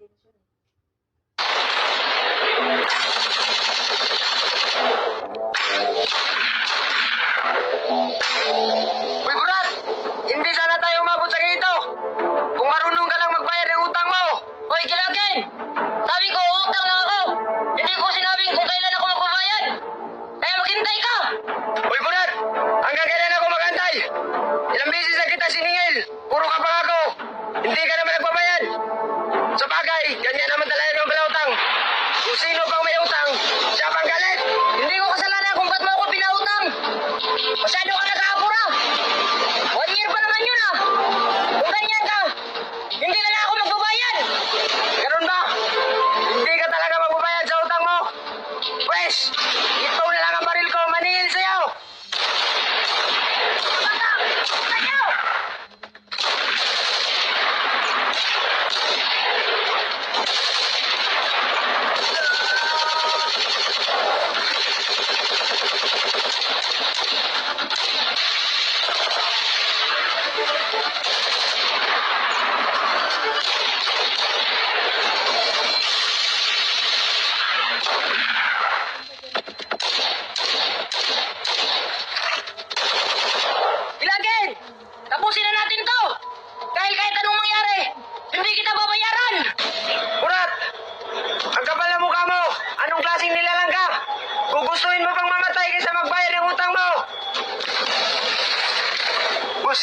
Uy, Burat! Hindi sana tayo umabot sa ganito. Kung marunong ka lang magbayad ng utang mo. Hoy, Kilagin! Sabi ko, utang lang ako. Hindi ko sinabing kung kailan ako magbabayad. Kaya maghintay ka. Uy, Burat! Hanggang kailan ako magantay? Ilang beses na kita siningil. Puro ka pa ako. Hindi ka naman nagbabayad. Sa bagay, ganyan naman talaga ng palautang. Kung sino pang may utang, siya pang galit. Hindi ko kasalanan kung ba't mo ako pinautang. Masyado ka nag-aapura. 1 year pa naman yun ah. Kung ganyan ka, hindi na ako magbabayad. Ganun ba? Hindi ka talaga magbabayad sa utang mo? Pwes, ito na lang ang baril ko maningil sa'yo. Bata! Tayo! Kilagin! Tapusin na natin to! Dahil kahit anong mangyari, hindi kita babayaran! Burat! Ang kapal na mukha mo! Anong klaseng nilalang ka? Gugustuhin mo pang mamatay kaysa magbayad ng utang mo! Boss,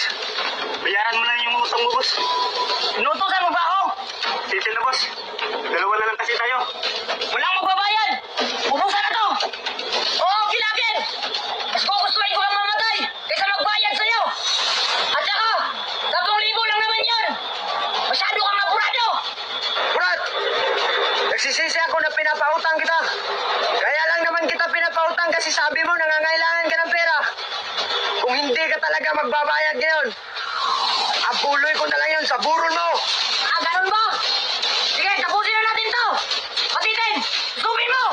bayaran mo lang yung utang mo, boss. Inutusan mo ba ako? Titil na, boss. Dalawa na lang kasi tayo. Walang magbabayad! Ubusan na to! Oo, Kilagin! Mas gugustuhin ko lang mamatay kaysa magbayad sa'yo! At saka, 10,000 lang naman yan! Masyado kang apurado! Burat! Nagsisisi ako na pinapautang kita. Kaya lang naman kita pinapautang kasi sabi mo nangangailangan ka ng pera. Kung hindi ka talaga magbabayad ngayon, abuloy ko na lang yun sa burol mo. Ah, ganun ba? Sige, tapusin na natin to! Patitin! Zoomin mo!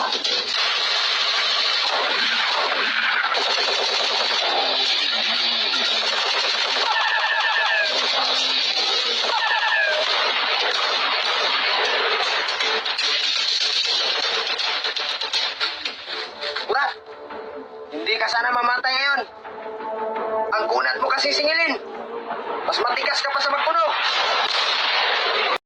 Burat, hindi ka sana mamatay ngayon. Ang kunat mo kasi singilin. Mas matigas ka pa sa magpuno.